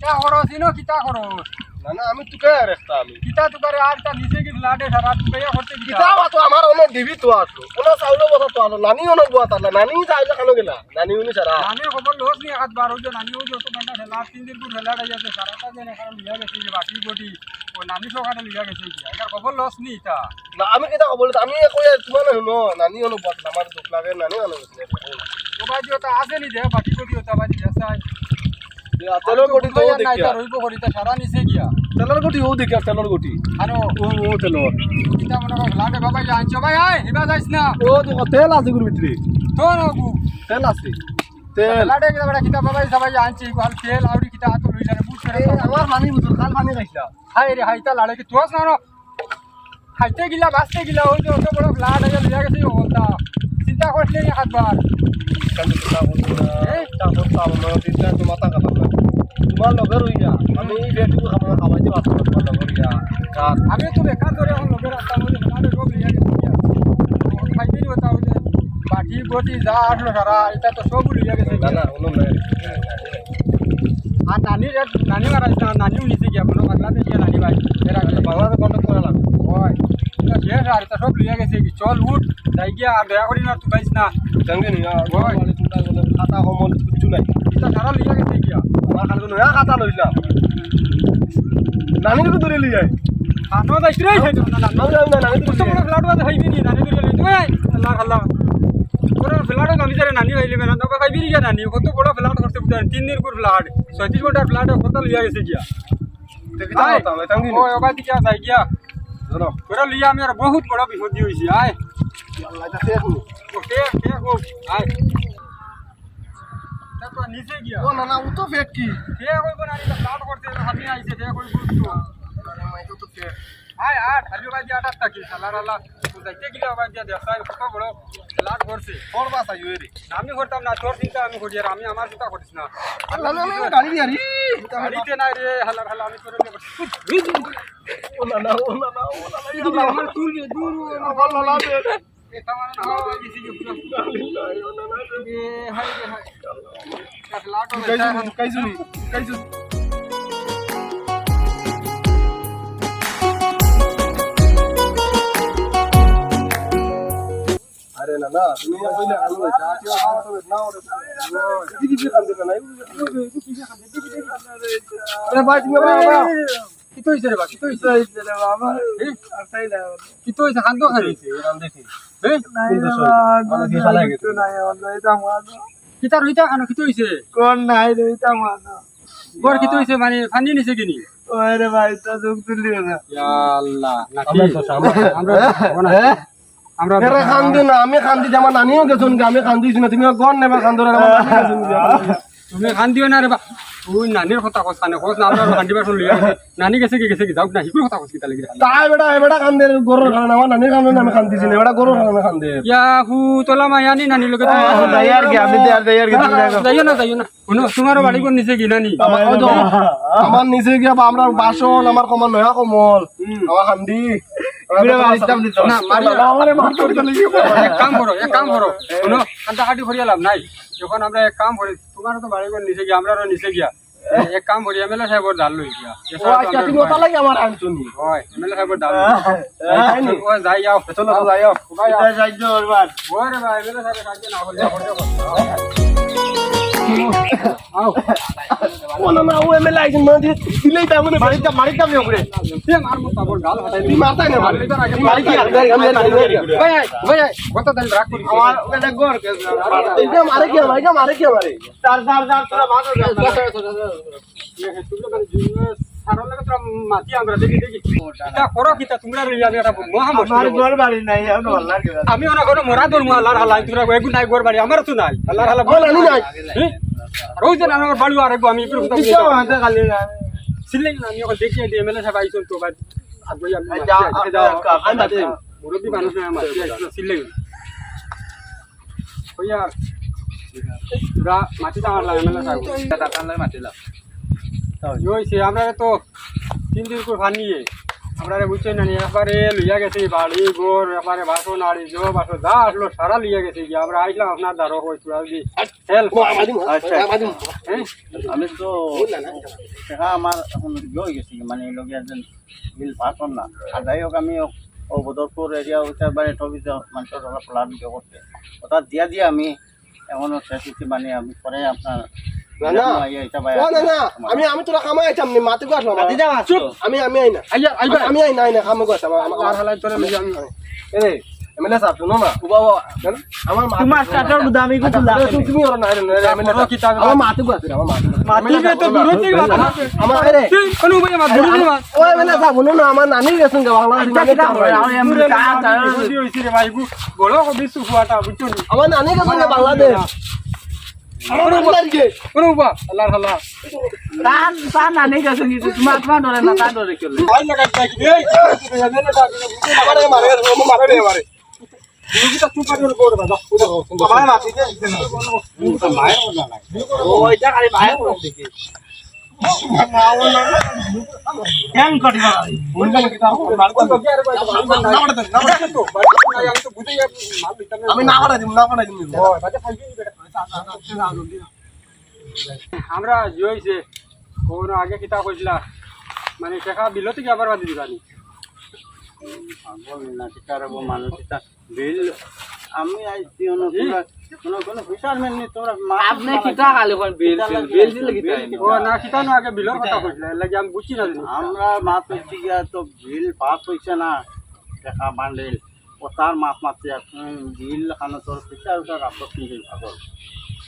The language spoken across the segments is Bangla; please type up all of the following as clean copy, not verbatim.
কিতা করো চিনো কিতা করো না না আমি তোকে রাখতা আমি কিতা তুকারে আর তা নিচে কি লাডে সারা তুকাইয়া করতে কিতা বাতো আমার অন্য দিবি তো আছো ওনা চাউল কথা তো আলো নানি অন্য বুয়া তালা নানি চাইলে কেন গেলা নানি উনি সারা নানির খবর লোস নি হাত বার হইছে নানি হইছে তো বান্ডা ঠেলা 3 দিন পুর ঠেলা যাচ্ছে সারাটা দিন এখন লিয়া গেছে যে বাকি গটি ও নানি সকালে লিয়া গেছে কি এর খবর লস নি তা না আমি কিতা বলি আমি কই তোমার হলো নানি অন্য বুয়া আমার দুঃখ লাগে নানি অন্য তো বাজি ওটা আছে নি দে বাকি গটি ওটা বাজি যাচ্ছে তেলর গটি তো দেখিয়া রইব গটিটা সারা নিচে গিয়া তেলর গটি ও দেখিয়া তেলর গটি আনো ও তেলর কিতা মনে কর লাডে বাবা আনছো ভাই আয় হিবা যাইস না ও তো তেল আছে গুর ভিতরে তো নগু তেল আছে তেল লাডে কিতা বড় কিতা বাবা সবাই আনছি গোল তেল আউরি কিতা হাত লইলা রে বুঝ করে আমার পানি বুঝল কাল পানি খাইছা হাই রে হাইতা লাড়ে কি তোস না খাইতে গিলা বাঁচতে গিলা ওই যে অত বড় লাড হয়ে লিয়া গেছে ওটা চিন্তা করলে হাতবার কাল তো তা বলতা আমার চিন্তা তো মাথা কাটা তোমার লগের হইয়া আমি বেটু খাবার খাওয়াই দিবা তোমার লগের হইয়া কার আমি তো বেকার ধরে এখন লোকের রাস্তা মধ্যে লাডে রোগ লিয়া গেছে খাইতে নি ওটা ওই যে বাকি গটি যা আসলো সারা এটা তো সব লিয়া গেছে না না ওনো নাই আর নানি মারা নানিও নিচে গিয়া কোনো বাংলাদেশ গিয়া নানি ভাই এরা বাংলাদেশ কন্টাক্ট করা লাগবে ওই শেষ আর এটা সব লিয়া গেছে কি চল উঠ যাই গিয়া আর দয়া করি না তুই পাইস না জানগে নি ওই তোমরা বলে খাতা কমল কিছু নাই এটা সারা লিয়া গেছে গিয়া আমার খালি নয়া খাতা লইলাম নানি তো ধরে লিয়ে আনো যাইছ রে নানি তো কত বড় ফ্ল্যাট বাদ হইবি নি নানি ধরে লইতো এই আল্লাহ আল্লাহ বড় ফ্ল্যাট আমি যারে নানি হইলে মেনা নবা খাইবি নি নানি কত বড় ফ্ল্যাট করতে বুঝান 3 দিন পুর ফ্ল্যাট 36 ঘন্টার ফ্ল্যাট কত লিয়া গেছে গিয়া দেখিতা হতা আমি জানগে নি ওই ওবা দিকে যাই গিয়া ধরো তোরা লিয়া আমি আর বহুত বড় বিপদ হইছি আয় আল্লাহ এটা শেষ নি ওকে কে গো আয় তারপর নিচে গিয়া ও না না ও তো ফেক কি কে কইব না এটা ফ্ল্যাট করতে হামি আইছে কে কইব তো মাই তো ফেক আয় আট খালি বাজি আটাত থাকি সালার আল্লাহ তো যাইতে গিলা বাজি দেখাই কত বড় ফ্ল্যাট করছে করবা চাইও রে আমি করতাম না তোর চিন্তা আমি করি আর আমি আমার চিন্তা করিস না আল্লাহ না আমি গাড়ি দিয়ারি গাড়িতে নাই রে হালা হালা আমি তোর ও না না ও না না ও না না আমার তুল দূর আল্লাহ লা দে এটা মানে না গেছি কি পুরো এ হাই রে হাই ফ্ল্যাট কাইজু আরে না না তুমি কইলে আলো এটা কি খাওয়া তো না ওরে দিদি কি খান্দে না আরে ভাই তুমি বাবা কি তো হইছে রে বাবা কি তো হইছে রে বাবা আসাই না কি তো হইছে খান্দো খালি রাম দেখি হে নাই বাবা কি খালা গেছে নাই এটা মানো কি তার হইতা খানো কি তো হইছে কোন নাই রে এটা মানো গর কি তো হইছে মানে ফানি নিছে কিনি ওরে ভাই তো দুঃখ তুলিও না ইয়া আল্লাহ আমরা আমরা এরা খান্দি না আমি খান্দি আমার নানিও গেছুন আমি খান্দিছি না তুমি গন নেবা খান্দরে তুমি খান দিও না রে বা ওই নানির কথা কস কানে কস না আমরা খান্দিবার শুনলি নানি গেছে কি যাওক না হিকুর কথা কস কি তালে তাই বেটা খান্দে গরুর খানা আমার নানির খান্দে আমি খান্দিছি না বেটা গরুর খানা খান্দে ইয়া হু তোলা মায়ানি নানি লগে দয়ার কি আমি দয়ার কি যাইও না কোন তোমার বাড়ি কোন নিচে কি নানি আমার নিচে গিয়া আমরা বাসন আমার কমল নয়া কমল আমার খান্দি না মারি আমারে মার করতে লাগি এক কাম করো কোন কান্তা কাটি ভরিয়া লাভ নাই যখন আমরা এক কাম করি তোমার তো বাড়ি কোন নিচে গিয়া আমরাও নিচে গিয়া এক কাম করি এমএলএ সাহেবর ডাল লই গিয়া আচ্ছা তুমি ওটা লাগি আমার আনছুনি হয় এমএলএ সাহেবর ডাল ও যাই যাও চলো যাই যাও ভাই যাই যাও এবার ওরে ভাই এমএলএ সাহেব কাজে না হলে আও ও না ও এমএলএ আইছেন মানে দিলেই তা মানে বাড়িটা মারিতাম না ওরে সে মার মত আবার গাল হাতাই তুই মারতাই না মারলি তো আগে মারি কি আমি ভাই কত দিন রাখ করি আমার ওটা গর এটা মারে কি মারে তার তোরা মারো সারল লাগে তোরা মাটি আমরা দেখি এটা করো কিটা তোমরা লইয়া এটা মহা মুশকিল আমার ঘর বাড়ি নাই এখন আল্লাহর কি আমি ওনা কোনো মরা দর মু আল্লাহর হালাই তোরা এগু নাই ঘর বাড়ি আমার তো নাই আল্লাহর হালা বল আনি নাই রোজ দিন আমার বাড়ি আর আমি একটু কথা কিসা মাথা খালি না সিলে না আমি ওকে দেখি দিয়ে এমএলএ সাহেব আইছন তো বাদ আগে আমি মুরব্বি মানুষ না আমার সিলে কইয়া পুরা মাটি টাঙার লাগে এমএলএ সাহেব টাঙার মাটি লাগ হইছে আমরা তো 3 দিন করে ভানিয়ে আমরা বুঝছেন না একবারে লইয়া গেছি বাড়ি গোর একবারে বাসো নাড়ি জো বাসো যা আসলো সারা লইয়া গেছি কি আমরা আইলাম আপনার দ্বারা হয়েছে যদি হেল্প আমি তো টাকা আমার এখন হয়ে গেছি মানে লোক একজন বিল পাস হন না আর যাই হোক আমি ও বদরপুর এরিয়া ওইটার বাড়ি টপিতে মানুষের টাকা প্লান করতে ওটা দিয়া আমি এখনও শেষ হচ্ছে মানে আমি পরে আপনার না না না না আমি তোরা কামাই আইতাম নি মাতে গো চুপ আমি আই না আইয়া আইবা আমি আই না কামে গো আমার হালাই তোরে লইয়া আমি এ এমএলএ সাহেব শুনো না বাবা আমার তোমার স্টার্টার দামি কত লাখ তুমি ওরা না এমএলএ বড় কিতাব আমার মাতে গো আছে আমার মাতিবে তো দূর থেকে আমার আরে কোন ভাই আমার দূর থেকে ও এমএলএ সাহেব শুনো না আমার নানি গেছেন গে বাংলাদেশ হইছে রে ভাই বড় কবি সুফাটা বুঝছো আমার নানি গেছেন গে বাংলাদেশ আমার নানি কোন বা আল্লাহ আল্লাহ তা নানি গেছে কিন্তু তোমার ধরে না তা ধরে চলে ভাই লাগা যাই এই এমএলএ আমারে মারে মারে তুমি তো চুপ করে বড় বাবা আমার মাটি দে ওইটা খালি বাইরে দেখি কেন করি না আমি না করে দিম আমরা জইছে কোন আগে কিতা কইলা মানে টাকা বিল থেকে আবার বাদি দিবানি না টিকার মানুষ বিল আমি আইছি কোনো ফিশারম্যান নি তোমরা আপনি কিটা খালি কোন বিল দিলে কিটা ও না কিতা না আগে বিলর কথা কইলা লাগি আমি বুঝি না আমরা মাছ হচ্ছে গিয়া তো বিল পাস হইছে না টাকা বান্ডেল ও তার মাছ মারছে বিল খানো তোর ফিশার ওটা রাখত নিয়ে ভাগল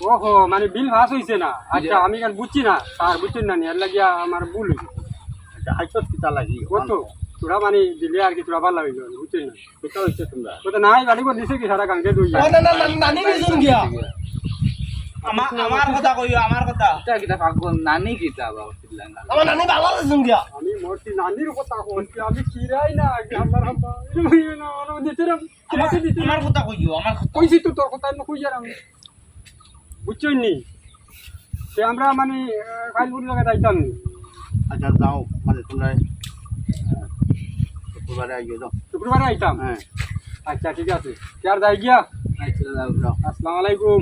ওহো মানে বিল পাস হইছে না আচ্ছা আমি কেন বুঝছি না স্যার বুঝছেন না এর লাগিয়া আমার ভুল হইছে এটা হাইছত কিটা লাগি কত তোরা মানে দিলে আর কি তোরা ভালো লাগবে বুঝছেন না কিটা হইছে তোমরা তো নাই গাড়ি করে দিছে কি সারা গাঙ্গে দুই নানি গেছেন গিয়া আমার কথা কইও আমার কথা কিটা কিটা পাগল নানি কিটা বাবা চিল্লাঙ্গা আমার নানি বাংলাদেশ গেছেন গিয়া আমি মোরটি নানির কথা কইছি আমি কিরাই না আমার আম্মা না না দিতে না দিতে আমার কথা কইও আমার কইছি তো তোর কথা না কই যার আমি বুঝছই নি সে আমরা মানে কালপুর জায়গা যাইতাম নি আচ্ছা যাও মানে তোমরা শুক্রবারে আইও যাও শুক্রবারে আইতাম হ্যাঁ আচ্ছা ঠিক আছে আর যাই গিয়া আচ্ছা যাও আসসালামু আলাইকুম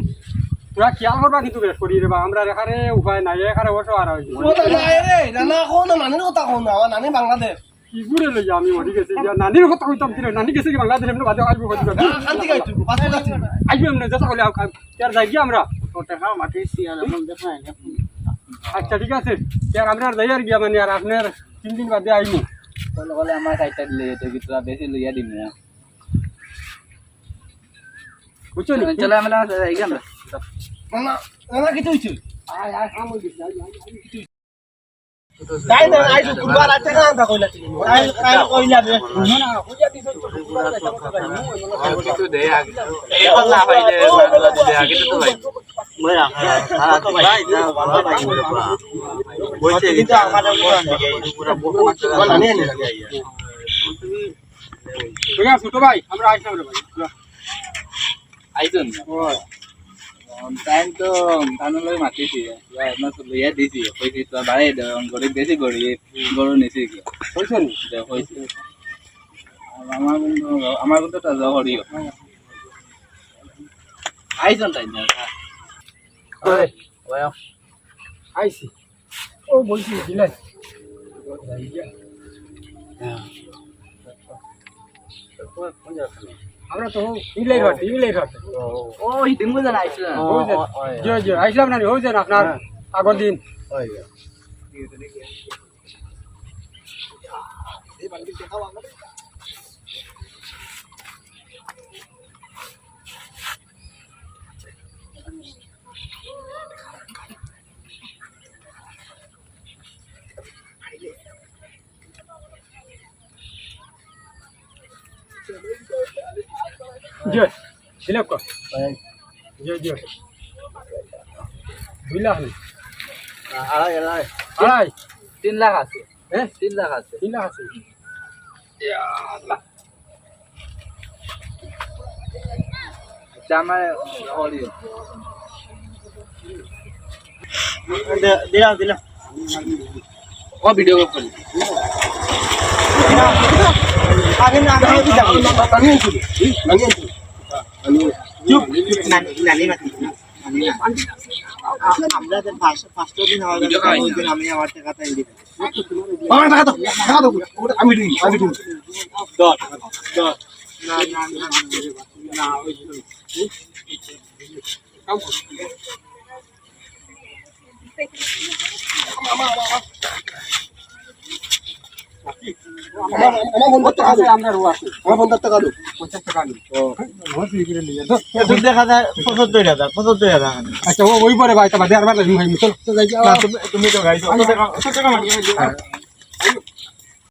তোরা খেয়াল করবা কিন্তু বেশ করি রে বা আমরা এখানে উপায় নাই এখানে বসে আর হইছে কথা নাই রে নানা কোন নানির কথা কোন আমার নানি বাংলাদেশ কি ঘুরে লইয়া আমি মরি গেছি নানির কথা কইতাম কি নানি গেছে কি বাংলাদেশ এমনি বাদে আসবো কইতো শান্তি গাইতু পাঁচ লাখ আইবো এমনি যা কইলে আর যাই গিয়া আমরা তো টাকা মাটি সিয়ার এমন দেখায় না আচ্ছা ঠিক আছে আর আমরা যাই আর গিয়া মানে আর আপনার 3 দিন বাদে আইমু বলে বলে আমার কাইটা দিলে তো কি তোরা বেশি লইয়া দিমু বুঝছো নি চলে আমরা যাই আমরা নানা নানা কি তুইছ আয় আয় কাম হই গেছে যাই না আই শুক্রবার আছে না তা কইলা তুমি কাল কইলা দে না বুঝা দিছ তো শুক্রবার যাইতাম তো কিছু দে আগে এই কথা ভাইলে দে আগে তো ভাই ময়া হ্যাঁ তো ভাই না ভালো ভাই বলতে কিন্তু আমাদের পুরো বহু মাত্রা নিয়ে নিয়ে ঠিক আছে ছোট ভাই আমরা আইতাম রে ভাই আইছন টাইম তো ধানলৈ মাতিছি মই লইয়া দিছি কইছি তো বাড়াই দে গরিব বেশি গরু নিছি হইছে নি হইছে আমার কিন্তু তা জহরিও আইছন টাইম ওরে ওয়া আইছি ও বলছি দিলেন আমরা তো ইলাই ঘাট ও হিদিমু জানা আইছিল জি জি আইছিলাম না হইছে না আপনার আগর দিন জি দিলে কো জি জি 2 লাখ নি আড়াই 3 লাখ আছে হ্যাঁ 3 লাখ আছে 3 লাখ আছে ইয়া আল্লাহ জামাই হলিও দিলাম ও ভিডিও কল আগে না আগে কি যাবো চুপ নানি মাতি আমরা যে পাঁচটা দিন হওয়া গেল আমি আমার টাকা তাই দিই আমার টাকা দাও আমি দিই না না না না ওই কাম করো আমার বন্ধ টাকা দাও আমরা রোয়া আছে আমার বন্ধ টাকা দাও 50 টাকা নিই এত দেখা যায় 75,000 আচ্ছা ওই পরে ভাই তা বাদে আর বার লাগি ভাই চল যাই তুমি তো গাইছো অত টাকা